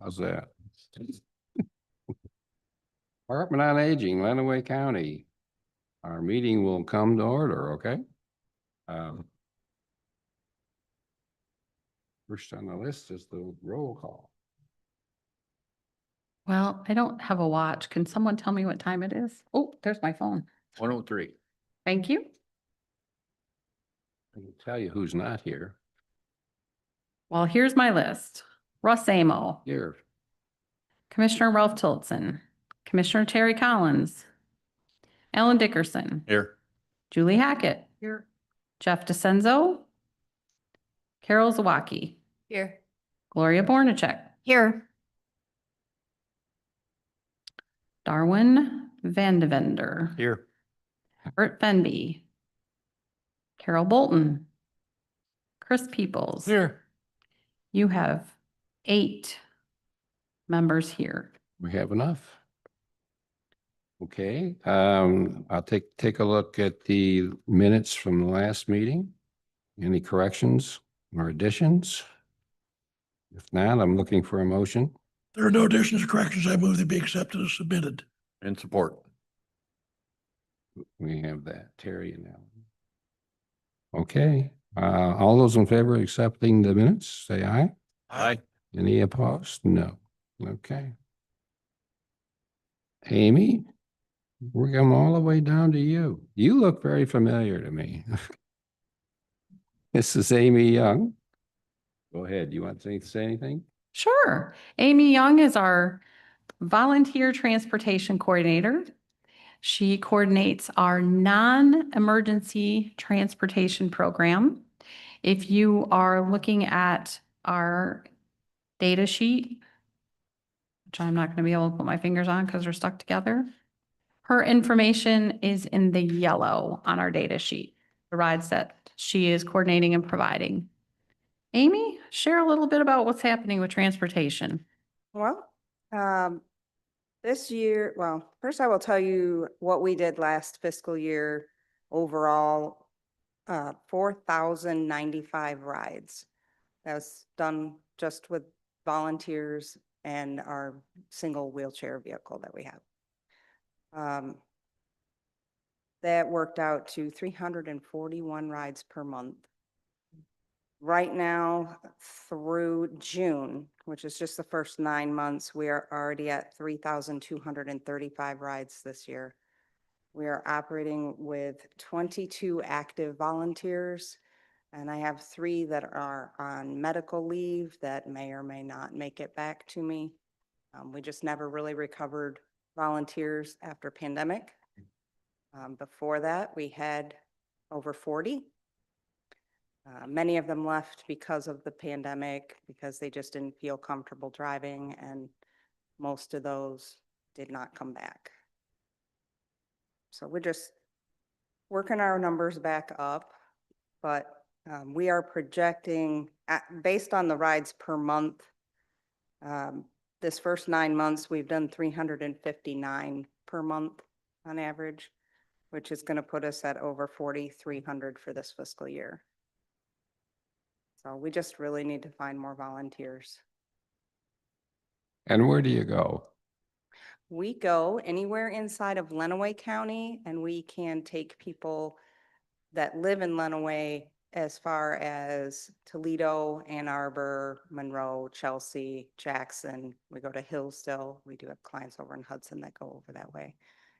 How's that? Department on Aging, Lenawee County. Our meeting will come to order, okay? First on the list is the roll call. Well, I don't have a watch. Can someone tell me what time it is? Oh, there's my phone. 103. Thank you. I can tell you who's not here. Well, here's my list. Russ Amo, Here. Commissioner Ralph Tillotson, Commissioner Terry Collins, Alan Dickerson, Here. Julie Hackett, Here. Jeff DeCenzo, Carol Zawacki, Here. Gloria Bornacek, Here. Darwin Vandevender, Here. Bert Fenby, Carol Bolton, Chris Peoples. Here. You have 8 members here. We have enough. Okay, I'll take a look at the minutes from the last meeting. Any corrections or additions? If not, I'm looking for a motion. There are no additions or corrections. I move they be accepted as submitted. In support. We have that, Terry and Alan. Okay, all those in favor of accepting the minutes, say aye. Aye. Any opposed? No. Okay. Amy, we're going all the way down to you. You look very familiar to me. This is Amy Young. Go ahead. You want to say anything? Sure. Amy Young is our volunteer transportation coordinator. She coordinates our non-emergency transportation program. If you are looking at our data sheet, which I'm not going to be able to put my fingers on because they're stuck together, her information is in the yellow on our data sheet, the rides that she is coordinating and providing. Amy, share a little bit about what's happening with transportation. Well, this year, well, first I will tell you what we did last fiscal year overall, 4,095 rides. That was done just with volunteers and our single wheelchair vehicle that we have. That worked out to 341 rides per month. Right now, through June, which is just the first 9 months, we are already at 3,235 rides this year. We are operating with 22 active volunteers, and I have 3 that are on medical leave that may or may not make it back to me. We just never really recovered volunteers after pandemic. Before that, we had over 40. Many of them left because of the pandemic, because they just didn't feel comfortable driving, and most of those did not come back. So we're just working our numbers back up, but we are projecting, based on the rides per month, this first 9 months, we've done 359 per month on average, which is going to put us at over 4,300 for this fiscal year. So we just really need to find more volunteers. And where do you go? We go anywhere inside of Lenawee County, and we can take people that live in Lenawee as far as Toledo, Ann Arbor, Monroe, Chelsea, Jackson. We go to Hillsdale. We do have clients over in Hudson that go over that way.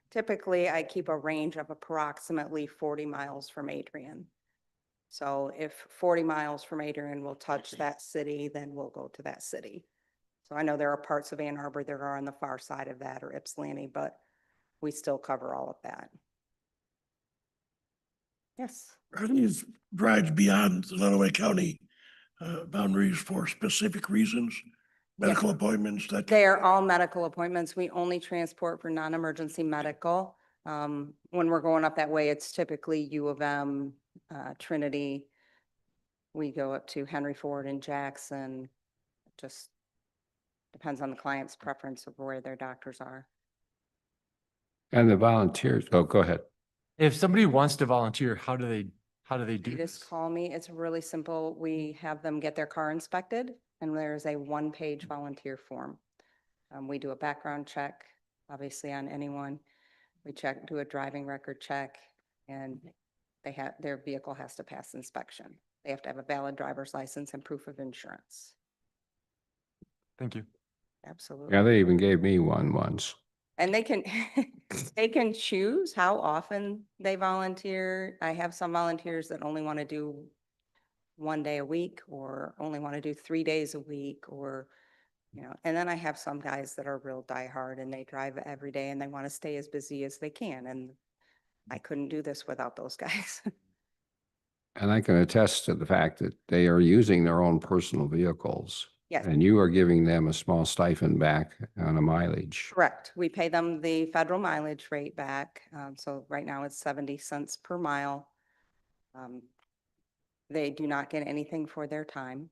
Typically, I keep a range of approximately 40 miles from Adrian. So if 40 miles from Adrian will touch that city, then we'll go to that city. So I know there are parts of Ann Arbor that are on the far side of that, or Ypsilanti, but we still cover all of that. Yes. Are these rides beyond the Lenawee County boundaries for specific reasons? Medical appointments? They are all medical appointments. We only transport for non-emergency medical. When we're going up that way, it's typically U of M, Trinity. We go up to Henry Ford and Jackson. Just depends on the client's preference of where their doctors are. And the volunteers, oh, go ahead. If somebody wants to volunteer, how do they do You this? just call me. It's really simple. We have them get their car inspected. and there is a one-page volunteer form. We do a background check, obviously on anyone. We do a driving record check, and their vehicle has to pass inspection. They have to have a valid driver's license and proof of insurance. Thank you. Absolutely. Yeah, they even gave me one once. And they can, they can choose how often they volunteer. I have some volunteers that only want to do 1 day a week, or only want to do 3 days a week, or, and then I have some guys that are real diehard and they drive every day and they want to stay as busy as they can. And I couldn't do this without those guys. And I can attest to the fact that they are using their own personal vehicles. Yes. And you are giving them a small stipend back on a mileage. Correct. We pay them the federal mileage rate back. So right now it's 70 cents per mile. They do not get anything for their time.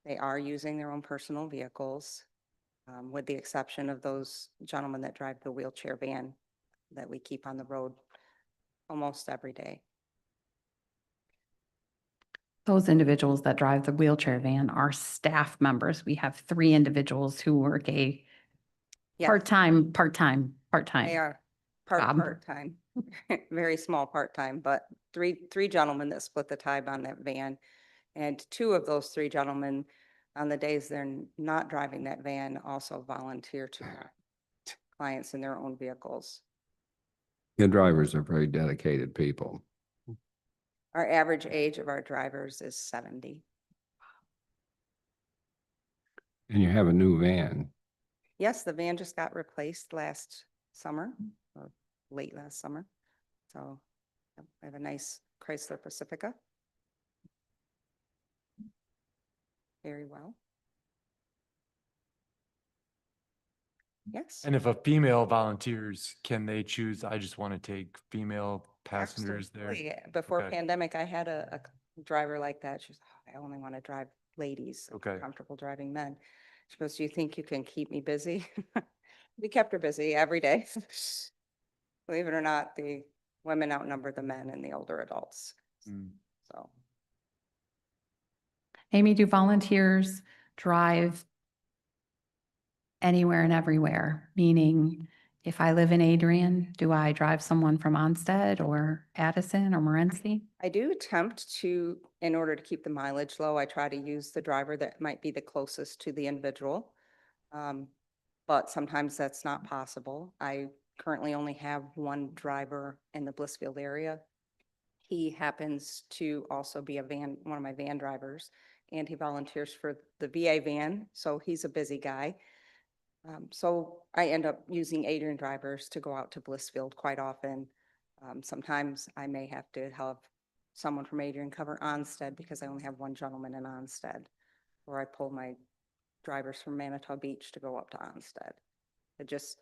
They are using their own personal vehicles, with the exception of those gentlemen that drive the wheelchair van that we keep on the road almost every day. Those individuals that drive the wheelchair van are staff members. We have 3 individuals who work a Yes, part-time. they are job. part-time, very small part-time, but three gentlemen that split the time on that van. And 2 of those 3 gentlemen, on the days they're not driving that van, also volunteer to clients in their own vehicles. The drivers are very dedicated people. Our average age of our drivers is 70. And you have a new van. Yes, the van just got replaced last summer, or late last summer. So yep, I have a nice Chrysler Pacifica. Very well. Yes. And if a female volunteers, can they choose, I just want to take female passengers there? Absolutely. Before Okay. pandemic, I had a driver like that. She's, I only want to drive ladies. I'm Okay. comfortable driving men. She goes, do you think you can keep me busy? We kept her busy every day. Believe it or not, the women outnumber the men and the older adults. Mm. So Amy, do volunteers drive anywhere and everywhere? Meaning, if I live in Adrian, do I drive someone from Onstead or Addison or Morenci? I do attempt to, in order to keep the mileage low, I try to use the driver that might be the closest to the individual. But sometimes that's not possible. I currently only have 1 driver in the Blissfield area. He happens to also be one of my van drivers, and he volunteers for the VA van, so he's a busy guy. So I end up using Adrian drivers to go out to Blissfield quite often. Sometimes I may have to have someone from Adrian cover Onstead because I only have 1 gentleman in Onstead, or I pull my drivers from Manitow Beach to go up to Onstead. It just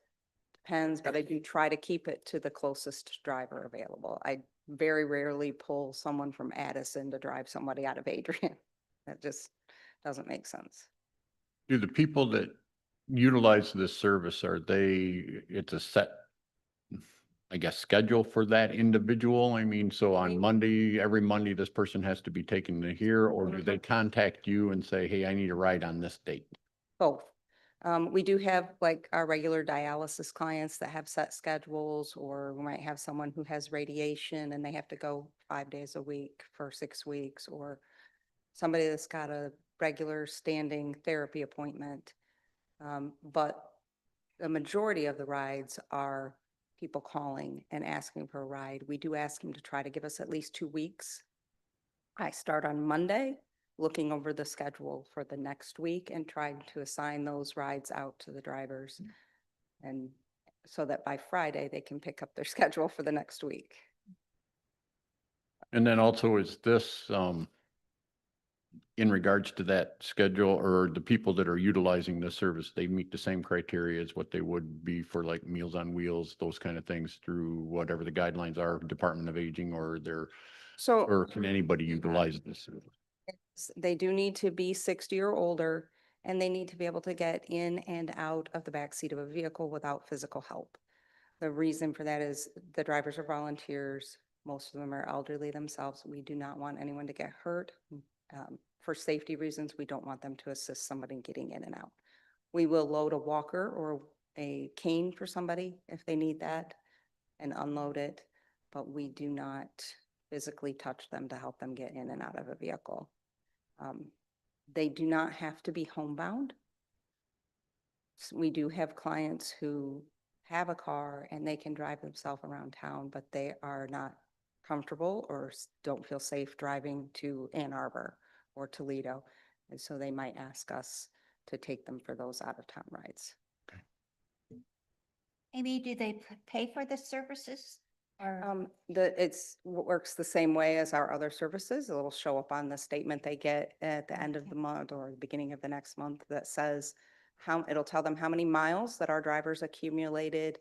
depends, but I do try to keep it to the closest driver available. I very rarely pull someone from Addison to drive somebody out of Adrian. That just doesn't make sense. Do the people that utilize this service, it's a set, I guess, schedule for that individual? I mean, so on every Monday, this person has to be taken to here, or do they contact you and say, hey, I need a ride on this date? Both. We do have like our regular dialysis clients that have set schedules, or we might have someone who has radiation and they have to go 5 days a week for 6 weeks, or somebody that's got a regular standing therapy appointment. But the majority of the rides are people calling and asking for a ride. We do ask them to try to give us at least 2 weeks. I start on Monday, looking over the schedule for the next week and trying to assign those rides out to the drivers. And so that by Friday, they can pick up their schedule for the next week. And then also, is this, in regards to that schedule, or the people that are utilizing this service, they meet the same criteria as what they would be for like Meals on Wheels, those kind of things, through whatever the guidelines are, Department of Aging, or So can anybody utilize this? they do need to be 60 or older, and they need to be able to get in and out of the backseat of a vehicle without physical help. The reason for that is the drivers are volunteers. Most of them are elderly themselves. We do not want anyone to get hurt. For safety reasons, we don't want them to assist somebody getting in and out. We will load a walker or a cane for somebody if they need that and unload it, but we do not physically touch them to help them get in and out of a vehicle. They do not have to be homebound. We do have clients who have a car and they can drive themselves around town, but they are not comfortable or don't feel safe driving to Ann Arbor or Toledo. And so they might ask us to take them for those out of town rides. Amy, do they pay for the services? Or Works the same way as our other services. It'll show up on the statement they get at the end of the month or the beginning of the next month that says it'll tell them how many miles that our drivers accumulated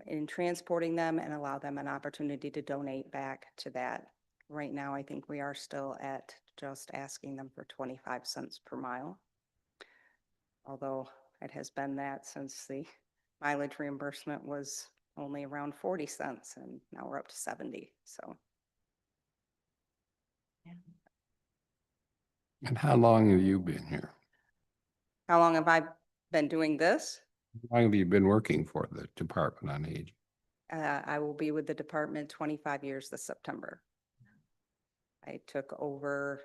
in transporting them and allow them an opportunity to donate back to that. Right now, I think we are still at just asking them for 25 cents per mile. Although it has been that since the mileage reimbursement was only around 40 cents and now we're up to 70. So. And how long have you been here? How long have I been doing this? How long have you been working for the Department on Aging? I will be with the department 25 years this September. I took over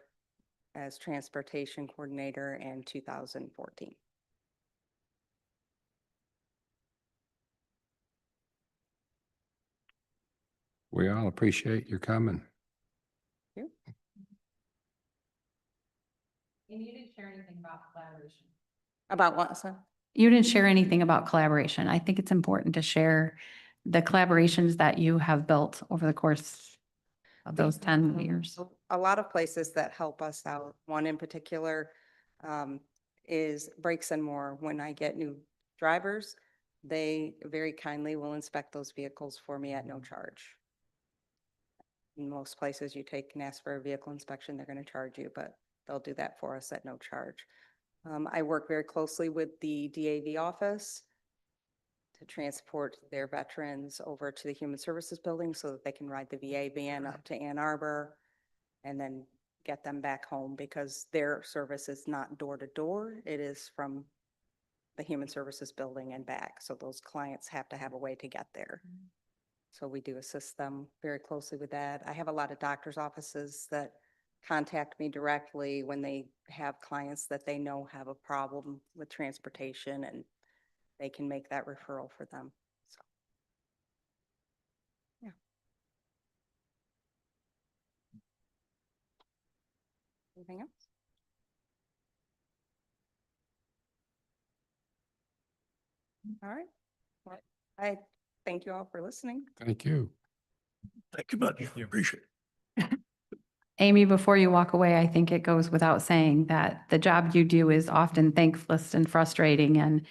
as transportation coordinator in 2014. We all appreciate your coming. Thank you. And you didn't share anything about collaboration. About what, sir? You didn't share anything about collaboration. I think it's important to share the collaborations that you have built over the course of those 10 years. A lot of places that help us out. One in particular is Brakes and More. When I get new drivers, they very kindly will inspect those vehicles for me at no charge. In most places you take and ask for a vehicle inspection, they're going to charge you, but they'll do that for us at no charge. I work very closely with the DAV office to transport their veterans over to the Human Services Building so that they can ride the VA van up to Ann Arbor and then get them back home because their service is not door to door. It is from the Human Services Building and back. So those clients have to have a way to get there. So we do assist them very closely with that. I have a lot of doctor's offices that contact me directly when they have clients that they know have a problem with transportation and they can make that referral for them. So, yeah. Anything else? All right. Well, I thank you all for listening. Thank you. Thank you much. Appreciate it. Amy, before you walk away, I think it goes without saying that the job you do is often thankless and frustrating and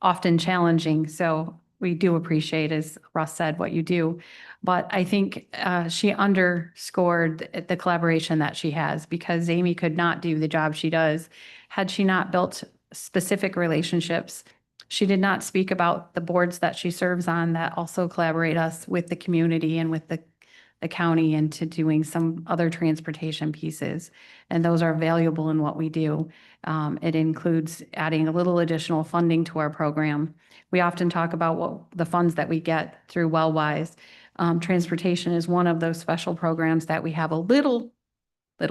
often challenging. So we do appreciate, as Russ said, what you do. But I think she underscored the collaboration that she has because Amy could not do the job she does had she not built specific relationships. She did not speak about the boards that she serves on that also collaborate us with the community and with the county into doing some other transportation pieces. And those are valuable in what we do. It includes adding a little additional funding to our program. We often talk about what the funds that we get through WellWise. Transportation is one of those special programs that we have a little bit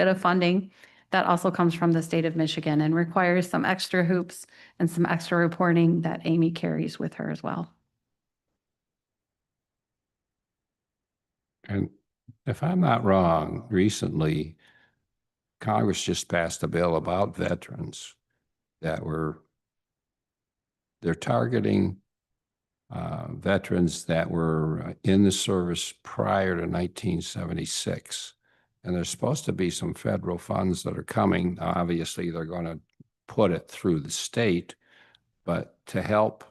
of funding that also comes from the state of Michigan and requires some extra hoops and some extra reporting that Amy carries with her as well. And if I'm not wrong, recently, Congress just passed a bill about veterans that they're targeting veterans that were in the service prior to 1976. And there's supposed to be some federal funds that are coming. Now, obviously, they're going to put it through the state, but to help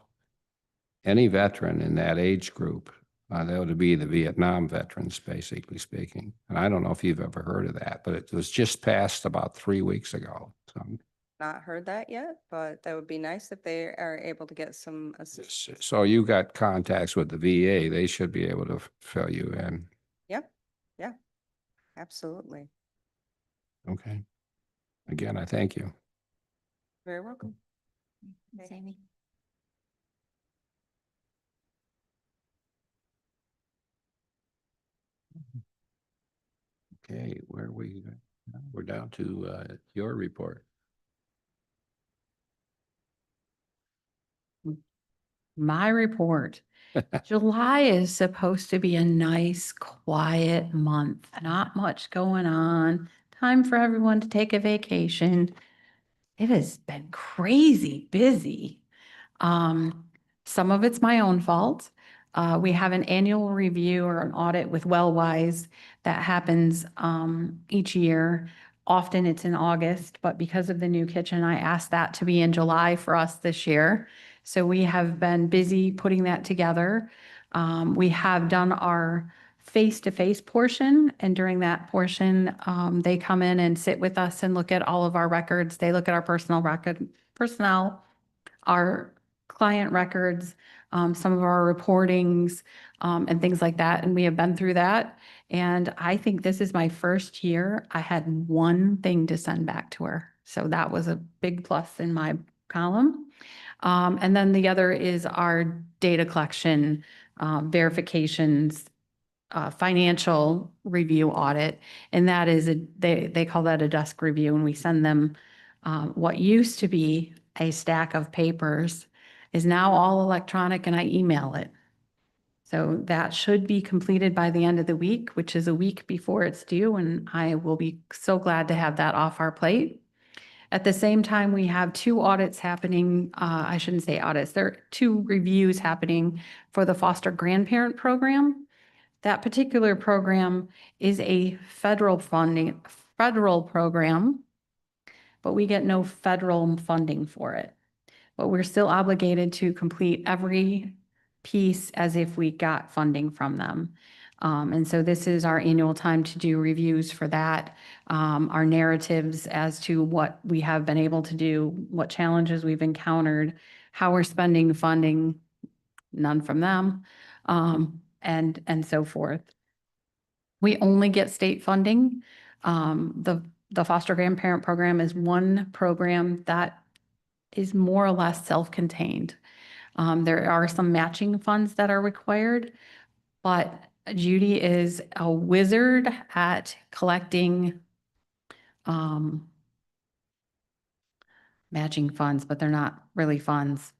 any veteran in that age group, that would be the Vietnam veterans, basically speaking. And I don't know if you've ever heard of that, but it was just passed about 3 weeks ago. So, Not heard that yet, but that would be nice if they are able to get some assistance. so you got contacts with the VA. They should be able to fill you in. Yep. Yeah, absolutely. Okay. Again, I thank you. Very welcome. Ms. Amy? Okay, where are we? We're down to your report. My report. July is supposed to be a nice, quiet month, not much going on. Time for everyone to take a vacation. It has been crazy busy. Some of it's my own fault. We have an annual review or an audit with Wellwise that happens each year. Often it's in August, but because of the new kitchen, I asked that to be in July for us this year. So we have been busy putting that together. We have done our face-to-face portion, and during that portion, they come in and sit with us and look at all of our records. They look at our personnel, our client records, some of our reportings, and things like that. And we have been through that. And I think this is my first year. I had one thing to send back to her. So that was a big plus in my column. And then the other is our data collection, verifications, financial review audit. And that is, they call that a desk review, and we send them what used to be a stack of papers is now all electronic, and I email it. So that should be completed by the end of the week, which is a week before it's due, and I will be so glad to have that off our plate. At the same time, we have two audits happening. I shouldn't say audits, there are two reviews happening for the foster grandparent program. That particular program is a federal program, but we get no federal funding for it. But we're still obligated to complete every piece as if we got funding from them. And so this is our annual time to do reviews for that, our narratives as to what we have been able to do, what challenges we've encountered, how we're spending funding, none from them, and so forth. We only get state funding. The foster grandparent program is one program that is more or less self-contained. There are some matching funds that are required, but Judy is a wizard at collecting matching funds, but they're not really funds,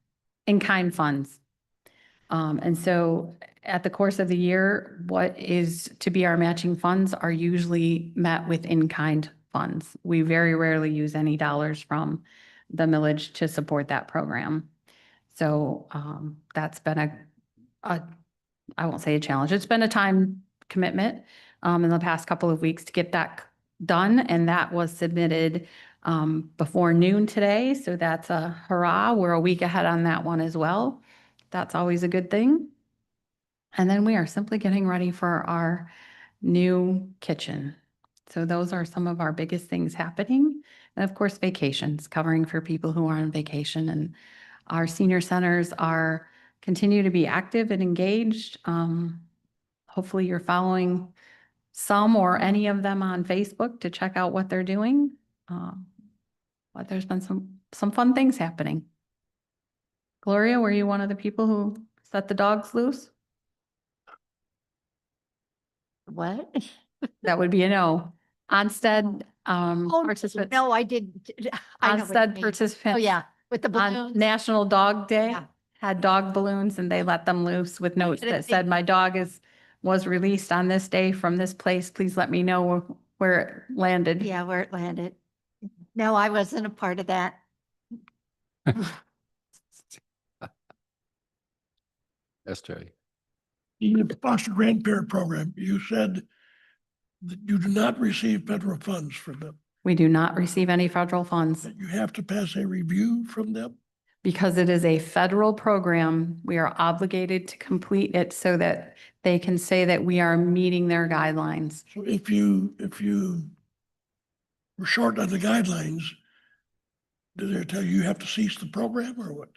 in-kind funds. And so at the course of the year, what is to be our matching funds are usually met with in-kind funds. We very rarely use any dollars from the millage to support that program. So that's been I won't say a challenge, it's been a time commitment in the past couple of weeks to get that done. And that was submitted before noon today. So that's a hurrah. We're a week ahead on that one as well. That's always a good thing. And then we are simply getting ready for our new kitchen. So those are some of our biggest things happening. And of course, vacations, covering for people who are on vacation. And our senior centers continue to be active and engaged. Hopefully you're following some or any of them on Facebook to check out what they're doing. But there's been some fun things happening. Gloria, were you one of the people who set the dogs loose? What? That would be a no. Onstead, Oh, participants. no, I didn't. I know what you Onstead mean. participants. Oh, yeah, with the On balloons. National Dog Day, Yeah. had dog balloons and they let them loose with notes didn't that said, think- my dog was released on this day from this place. Please let me know where it landed. Yeah, where it landed. No, I wasn't a part of that. Yes, Terry. In the foster grandparent program, you said that you do not receive federal funds from them. We do not receive any federal funds. That you have to pass a review from them. Because it is a federal program, we are obligated to complete it so that they can say that we are meeting their guidelines. So if you were short on the guidelines, do they tell you have to cease the program or what?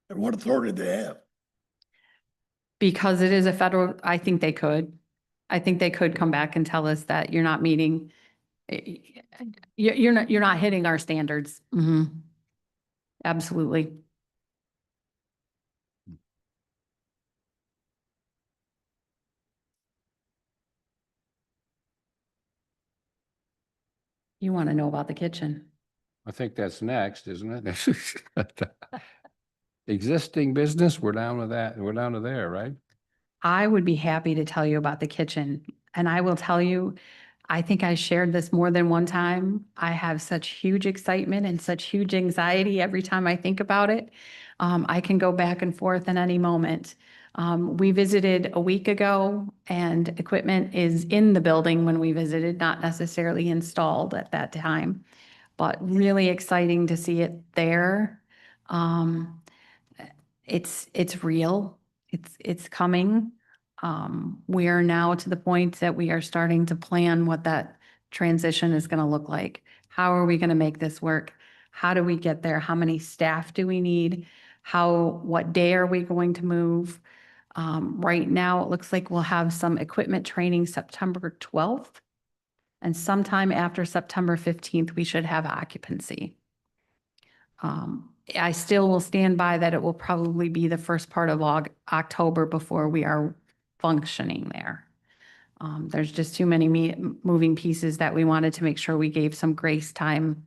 And what authority do they have? Because it is a federal, I think they could. I think they could come back and tell us that you're not meeting. You're not hitting our standards. Absolutely. You want to know about the kitchen. I think that's next, isn't it? Existing business, we're down to that, we're down to there, right? I would be happy to tell you about the kitchen. And I will tell you, I think I shared this more than one time. I have such huge excitement and such huge anxiety every time I think about it. I can go back and forth in any moment. We visited a week ago and equipment is in the building when we visited, not necessarily installed at that time, but really exciting to see it there. Um, it's real. It's coming. We are now to the point that we are starting to plan what that transition is going to look like. How are we going to make this work? How do we get there? How many staff do we need? What day are we going to move? Right now, it looks like we'll have some equipment training September 12th. And sometime after September 15th, we should have occupancy. I still will stand by that it will probably be the first part of October before we are functioning there. There's just too many moving pieces that we wanted to make sure we gave some grace time,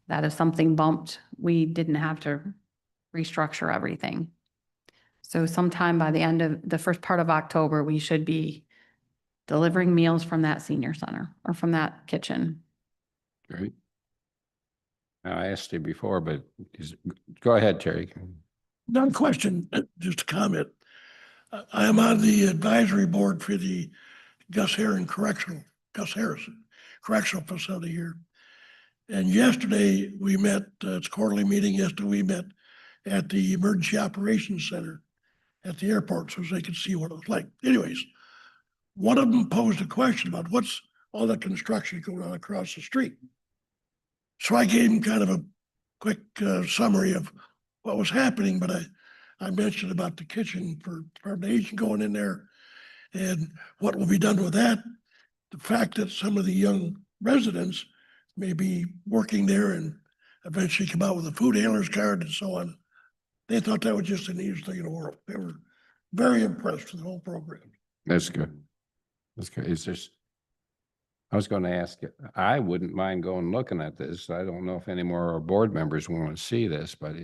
that if something bumped, we didn't have to restructure everything. So sometime by the end of the first part of October, we should be delivering meals from that senior center or from that kitchen. Great. Now, I asked you before, but go ahead, Terry. Not a question, just a comment. I am on the advisory board for the Gus Harrison Correctional Facility here. And yesterday we met, it's quarterly meeting, yesterday we met at the Emergency Operations Center at the airport so they could see what it was like. Anyways, one of them posed a question about what's all the construction going on across the street. So I gave him kind of a quick summary of what was happening, but I mentioned about the kitchen for Department of Aging going in there and what will be done with that. The fact that some of the young residents may be working there and eventually come out with a food handler's card and so on. They thought that was just the neatest thing in the world. They were very impressed with the whole program. That's good. That's good. I was going to ask you, I wouldn't mind going looking at this. I don't know if any more of our board members want to see this, but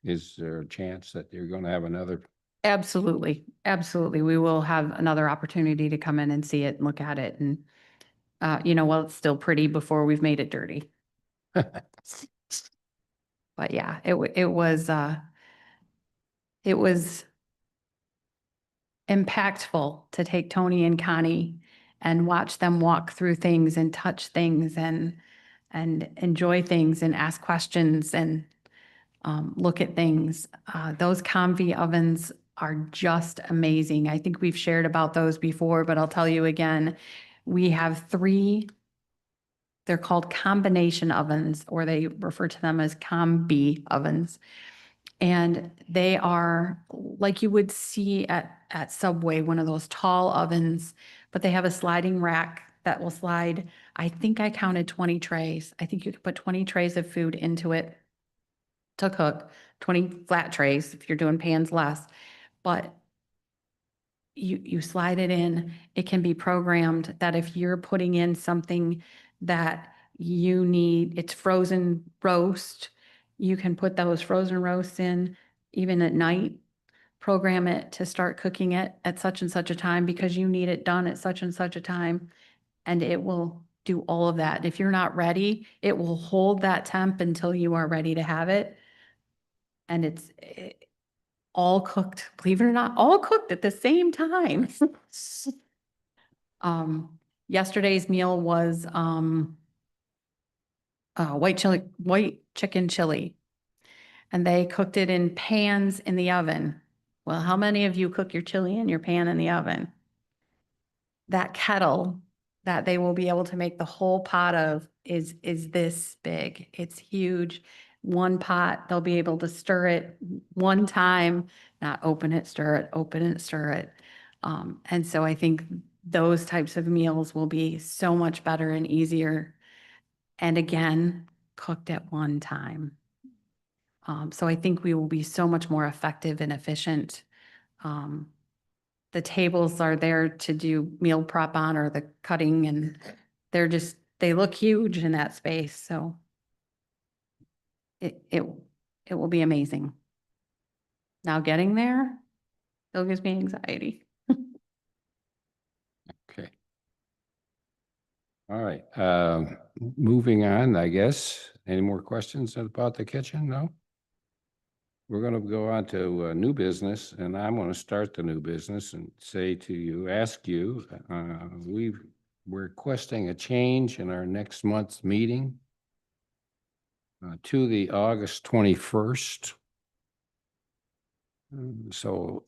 is there a chance that you're going to have another? Absolutely. Absolutely. We will have another opportunity to come in and see it and look at it. And, well, it's still pretty before we've made it dirty. But yeah, it was impactful to take Tony and Connie and watch them walk through things and touch things and enjoy things and ask questions and look at things. Those Comfy ovens are just amazing. I think we've shared about those before, but I'll tell you again, we have 3. They're called combination ovens, or they refer to them as combi ovens. And they are like you would see at Subway, one of those tall ovens, but they have a sliding rack that will slide. I think I counted 20 trays. I think you could put 20 trays of food into it to cook, 20 flat trays if you're doing pans less. But you slide it in, it can be programmed that if you're putting in something that you need, it's frozen roast, you can put those frozen roasts in even at night, program it to start cooking it at such and such a time because you need it done at such and such a time. And it will do all of that. If you're not ready, it will hold that temp until you are ready to have it. And it's all cooked, believe it or not, all cooked at the same time. Yesterday's meal was white chicken chili. And they cooked it in pans in the oven. Well, how many of you cook your chili in your pan in the oven? That kettle that they will be able to make the whole pot of is this big. It's huge. One pot, they'll be able to stir it one time, not open it, stir it, open it, stir it. And so I think those types of meals will be so much better and easier and again, cooked at one time. So I think we will be so much more effective and efficient. The tables are there to do meal prep on or the cutting, and they look huge in that space, so it will be amazing. Now getting there still gives me anxiety. Okay. All right, moving on, I guess. Any more questions about the kitchen? No? We're gonna go on to new business, and I'm gonna start the new business and say to you, ask you, we're requesting a change in our next month's meeting to the August 21st. So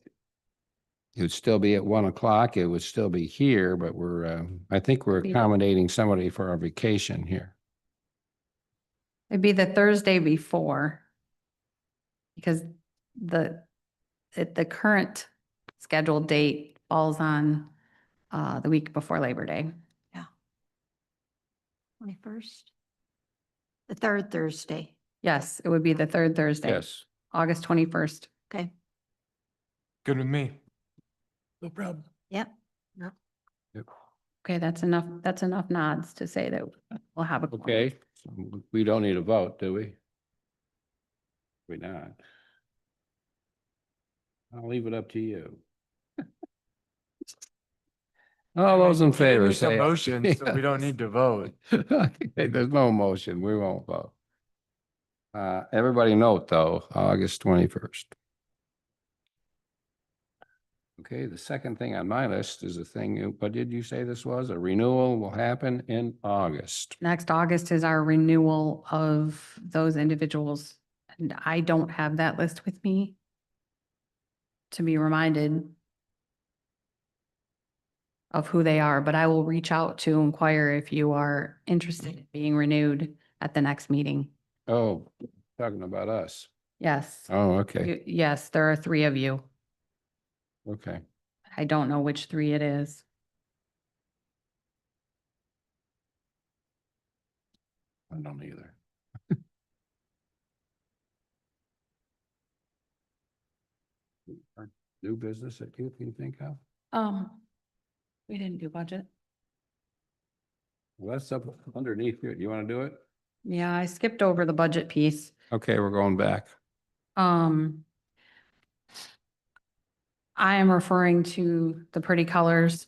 it would still be at 1 o'clock. It would still be here, but I think we're accommodating somebody for our vacation here. It'd be the Thursday before. Because the current scheduled date falls on the week before Labor Day. 21st? The third Thursday. Yes, it would be the third Thursday. Yes. August 21st. Okay. Good with me. No problem. Yep. Okay, that's enough nods to say that we'll have a. quorum. Okay, so we don't need a vote, do we? We not. I'll leave it up to you. All those in favor Make a say. motion, so we don't need to vote. Okay, there's no motion. We won't vote. Everybody note though, August 21st. Okay, the second thing on my list is a thing, what did you say this was? A renewal will happen in August. Next August is our renewal of those individuals. And I don't have that list with me to be reminded of who they are, but I will reach out to inquire if you are interested in being renewed at the next meeting. Oh, talking about us. Yes. Oh, okay, Yes, there are 3 of you. okay. I don't know which 3 it is. I don't either. New business that you can think of? We didn't do budget. Well, that's up underneath you. You want to do it? Yeah, I skipped over the budget piece. Okay, we're going back. I am referring to the pretty colors.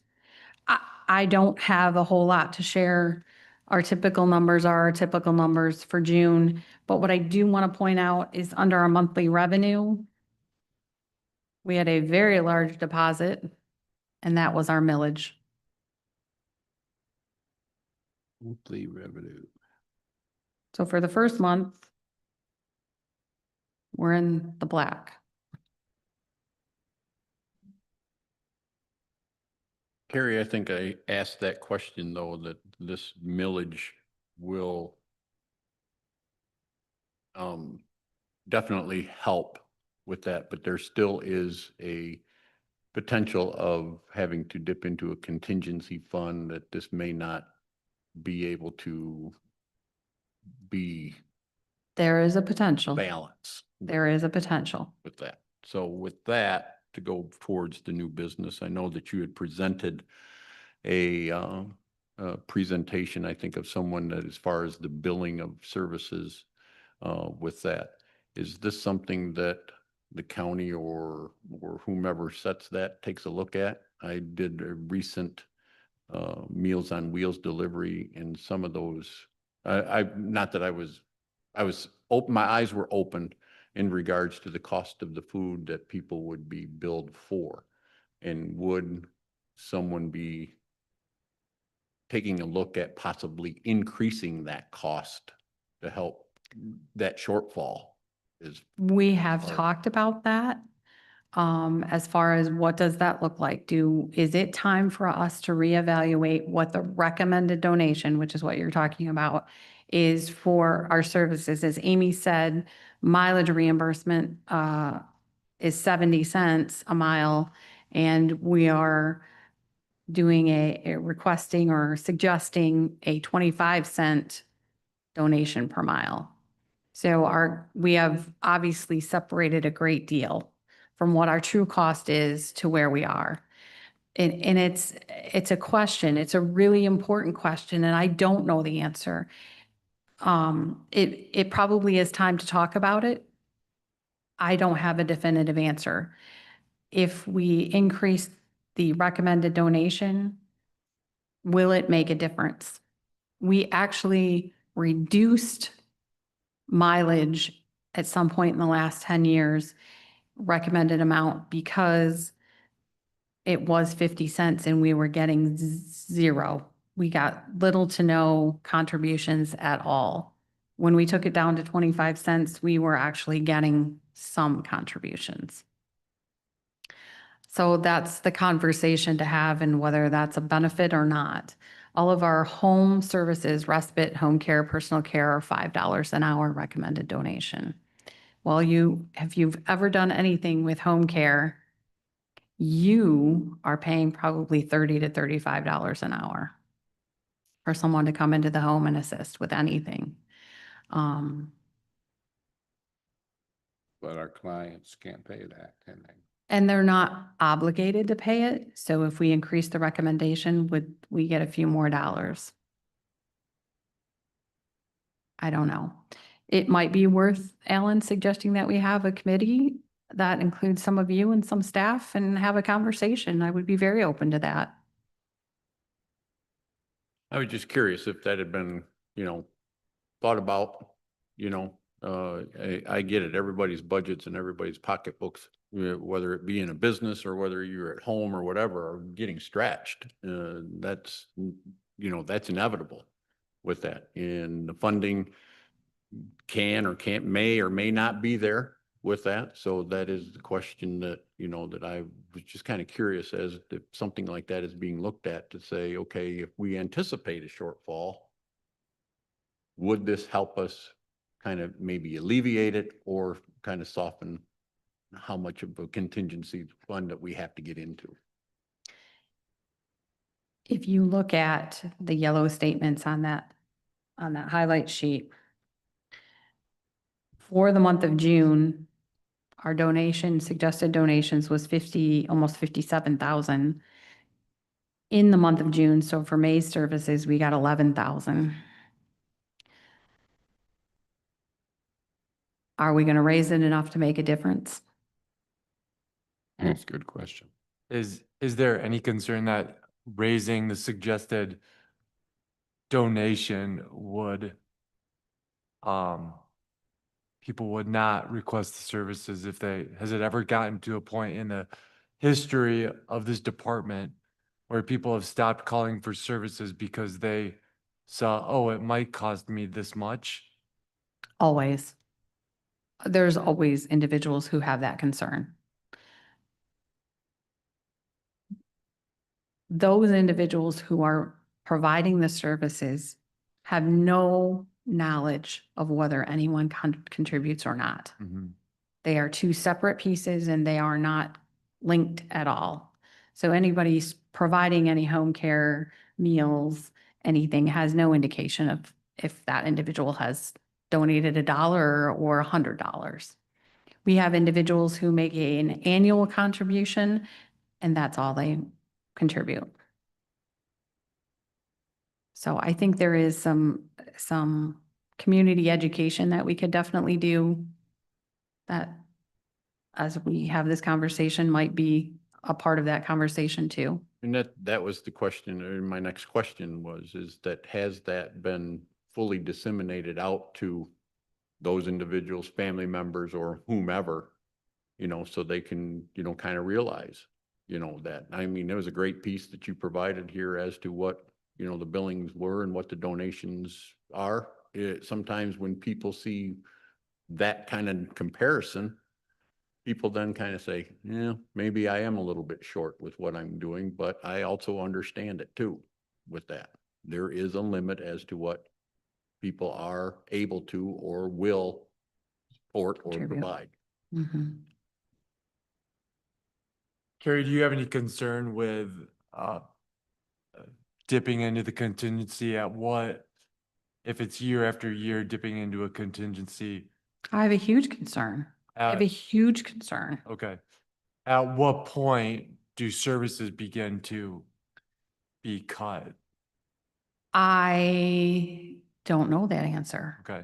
I don't have a whole lot to share. Our typical numbers are our typical numbers for June, but what I do want to point out is under our monthly revenue, we had a very large deposit, and that was our millage. Monthly revenue. So for the first month, we're in the black. Carrie, I think I asked that question though, that this millage will definitely help with that, but there still is a potential of having to dip into a contingency fund that this may not be able to be There is a potential. balanced There is a potential. with that. So with that, to go towards the new business, I know that you had presented a presentation, I think, of someone that as far as the billing of services with that. Is this something that the county or whomever sets that takes a look at? I did a recent Meals on Wheels delivery, and some of those, not that I was open, my eyes were opened in regards to the cost of the food that people would be billed for. And would someone be taking a look at possibly increasing that cost to help that shortfall? We have Or- talked about that. As far as what does that look like? Is it time for us to reevaluate what the recommended donation, which is what you're talking about, is for our services? As Amy said, mileage reimbursement, is 70 cents a mile, and we are doing a requesting or suggesting a 25-cent donation per mile. So we have obviously separated a great deal from what our true cost is to where we are. And it's a question, it's a really important question, and I don't know the answer. It probably is time to talk about it. I don't have a definitive answer. If we increase the recommended donation, will it make a difference? We actually reduced mileage at some point in the last 10 years, recommended amount, because it was 50 cents and we were getting zero. We got little to no contributions at all. When we took it down to 25 cents, we were actually getting some contributions. So that's the conversation to have, and whether that's a benefit or not. All of our home services, respite, home care, personal care, are $5 an hour recommended donation. Well, if you've ever done anything with home care, you are paying probably $30 to $35 an hour for someone to come into the home and assist with anything. But our clients can't pay that, can they? And they're not obligated to pay it. So if we increase the recommendation, would we get a few more dollars? I don't know. It might be worth, Alan, suggesting that we have a committee that includes some of you and some staff and have a conversation. I would be very open to that. I was just curious if that had been, thought about, I get it, everybody's budgets and everybody's pocketbooks, whether it be in a business or whether you're at home or whatever, are getting stretched. That's inevitable with that. And the funding may or may not be there with that. So that is the question that, that I was just kind of curious as if something like that is being looked at to say, okay, if we anticipate a shortfall, would this help us kind of maybe alleviate it or kind of soften how much of a contingency fund that we have to get into? If you look at the yellow statements on that highlight sheet, for the month of June, our suggested donations was almost 57,000 in the month of June. So for May's services, we got 11,000. Are we going to raise it enough to make a difference? That's a good question. Is there any concern that raising the suggested donation would, people would not request the services has it ever gotten to a point in the history of this department where people have stopped calling for services because they saw, oh, it might cost me this much? Always. There's always individuals who have that concern. Those individuals who are providing the services have no knowledge of whether anyone contributes or not. Mhm. They are two separate pieces and they are not linked at all. So anybody's providing any home care, meals, anything has no indication of if that individual has donated $1 or $100. We have individuals who make an annual contribution and that's all they contribute. So I think there is some community education that we could definitely do that, as we have this conversation, might be a part of that conversation too. And that was the question, or my next question is that has that been fully disseminated out to those individuals, family members, or whomever, so they can, kind of realize, that. I mean, there was a great piece that you provided here as to what, the billings were and what the donations are. Sometimes when people see that kind of comparison, people then kind of say, yeah, maybe I am a little bit short with what I'm doing, but I also understand it too with that. There is a limit as to what people are able to or will support or Contribute. provide. Mhm. Carrie, do you have any concern with dipping into the contingency at what if it's year after year dipping into a contingency. I have a huge concern. I have a huge concern. Okay. At what point do services begin to be cut? I don't know that answer. Okay.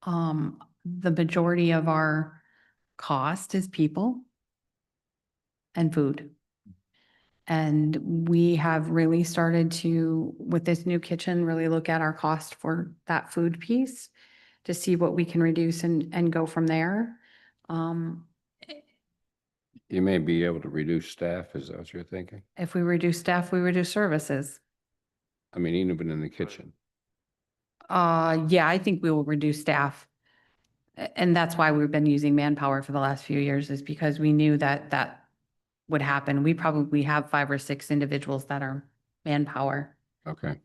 The majority of our cost is people and food. And we have really started to, with this new kitchen, really look at our cost for that food piece to see what we can reduce and go from there. You may be able to reduce staff, is that what you're thinking? If we reduce staff, we reduce services. I mean, even in the kitchen. Yeah, I think we will reduce staff. And that's why we've been using manpower for the last few years, is because we knew that that would happen. We probably have 5 or 6 individuals that are manpower, Okay.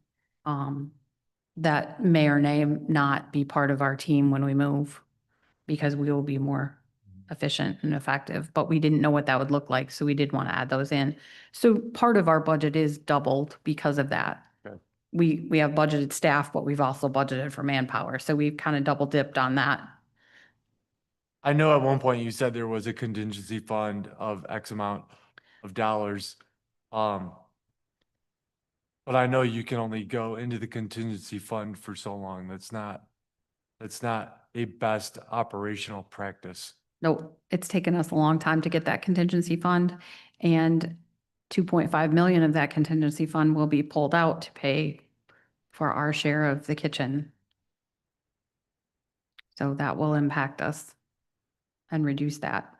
that may or may not be part of our team when we move, because we will be more efficient and effective, but we didn't know what that would look like, so we did want to add those in. So part of our budget is doubled because of that. Okay. We have budgeted staff, but we've also budgeted for manpower, so we've kind of double dipped on that. I know at one point you said there was a contingency fund of X amount of dollars. But I know you can only go into the contingency fund for so long. That's not a best operational practice. No, it's taken us a long time to get that contingency fund, and 2.5 million of that contingency fund will be pulled out to pay for our share of the kitchen. So that will impact us and reduce that.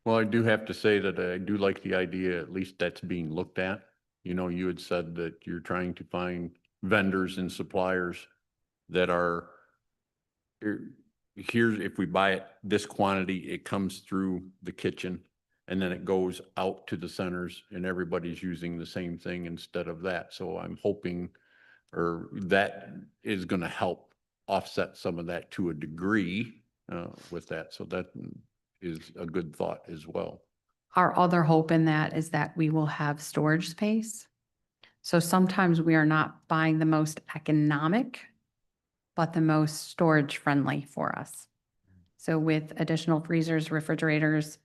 Well, I do have to say that I do like the idea, at least that's being looked at. You know, you had said that you're trying to find vendors and suppliers that are, here's, if we buy it this quantity, it comes through the kitchen and then it goes out to the centers and everybody's using the same thing instead of that. So I'm hoping, or that is going to help offset some of that to a degree with that. So that is a good thought as well. Our other hope in that is that we will have storage space. So sometimes we are not buying the most economic, but the most storage friendly for us. So with additional freezers, refrigerators,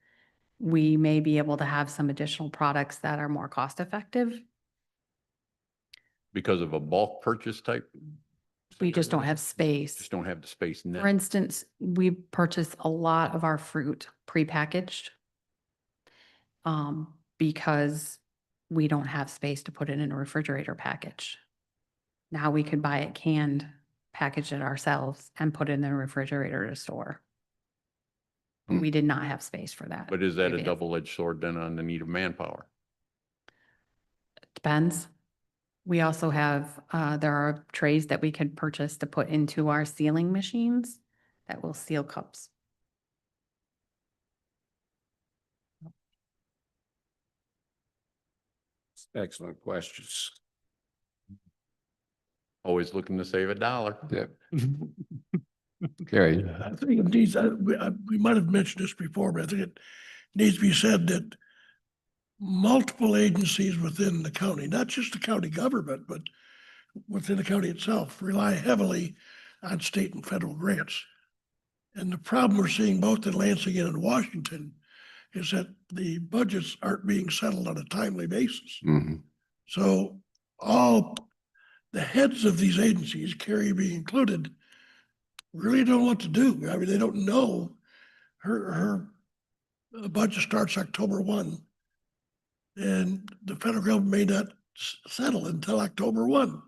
we may be able to have some additional products that are more cost effective. Because of a bulk purchase type, We just don't have space. just don't have the space For net. instance, we purchase a lot of our fruit prepackaged because we don't have space to put it in a refrigerator package. Now we could buy it canned, package it ourselves, and put it in the refrigerator to store. But we did not have space for that. But is that a previous. double-edged sword then on the need of manpower? Depends. We also have, there are trays that we could purchase to put into our sealing machines that will seal cups. Excellent questions. Always looking to save $1. Yeah. Gary, I think it needs, we might have mentioned this before, but I think it needs to be said that multiple agencies within the county, not just the county government, but within the county itself, rely heavily on state and federal grants. And the problem we're seeing both in Lansing and in Washington is that the budgets aren't being settled on a timely basis. mhm. So all the heads of these agencies, Carrie being included, really don't know what to do. I mean, they don't know. Her budget starts October 1. And the federal government may not settle until October 1,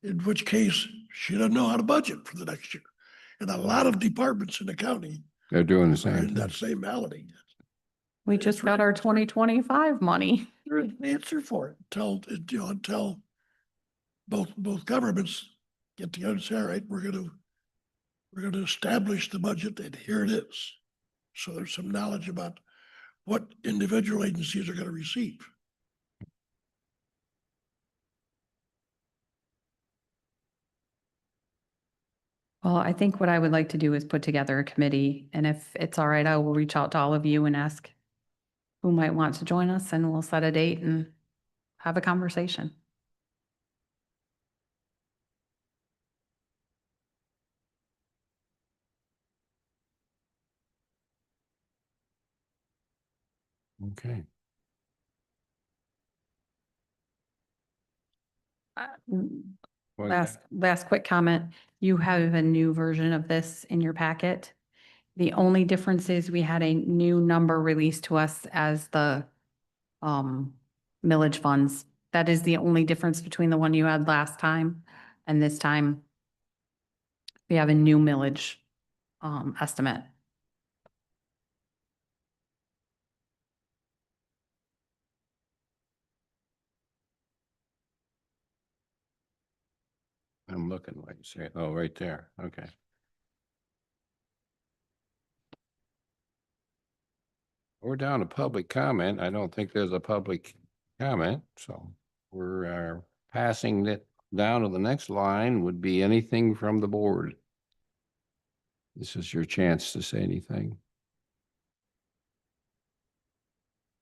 in which case she doesn't know how to budget for the next year. And a lot of departments in the county They're doing the are same in thing. that same malady. We just got our 2025 money. There is an answer for it until both governments get together and say, all right, we're going to establish the budget, and here it is. So there's some knowledge about what individual agencies are going to receive. Well, I think what I would like to do is put together a committee, and if it's all right, I will reach out to all of you and ask who might want to join us, and we'll set a date and have a conversation. Okay. What was Last quick comment. You have a new version of this in your packet. The only difference is we had a new number released to us as the millage funds. That is the only difference between the one you had last time and this time. We have a new millage estimate. I'm looking, like you say, oh, right there, okay. We're down to public comment. I don't think there's a public comment, so we're passing it down to the next line would be anything from the board. This is your chance to say anything.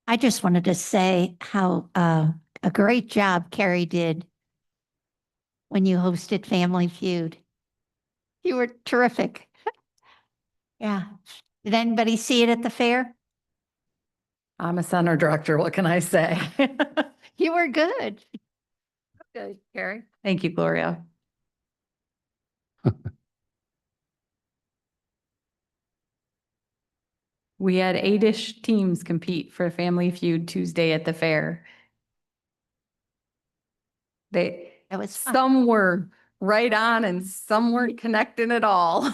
I just wanted to say how a great job Carrie did when you hosted Family Feud. You were terrific. Yeah. Did anybody see it at the fair? I'm a center director. What can I say? You were good. Good, Carrie. Thank you, Gloria. We had 8-ish teams compete for Family Feud Tuesday at the fair. That was fun. Some were right on and some weren't connecting at all.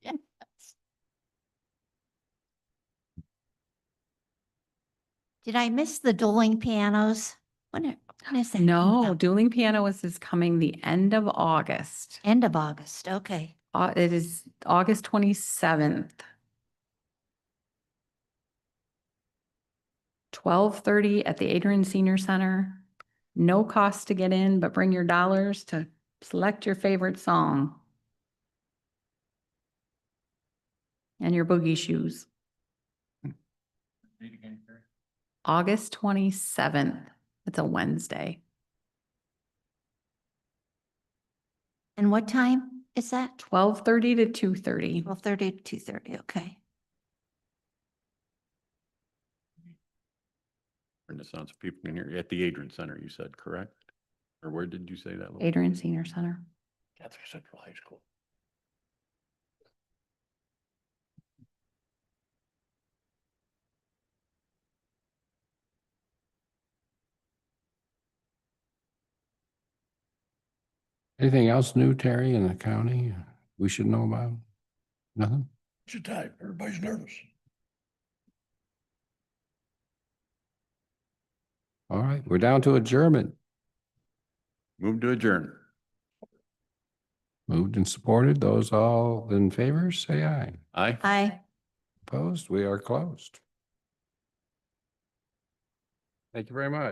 Yes. Did I miss the dueling pianos? When is that? No, dueling pianos is coming the end of August. End of August. Okay. It is August 27th. 12:30 at the Adrian Senior Center. No cost to get in, but bring your dollars to select your favorite song. And your boogie shoes. August 27th. It's a Wednesday. And what time is that? 12:30 to 2:30. 12:30 to 2:30. Okay. Renaissance people in here at the Adrian Center, you said, correct? Or where did you say that? Adrian Senior Center. Catherine Central High School. Anything else new, Terry, in the county we should know about? Nothing? It's your time. Everybody's nervous. All right, we're down to adjournment. Move to adjourn. Moved and supported. Those all in favor, say aye. Aye. Aye. Opposed? We are closed. Thank you very much.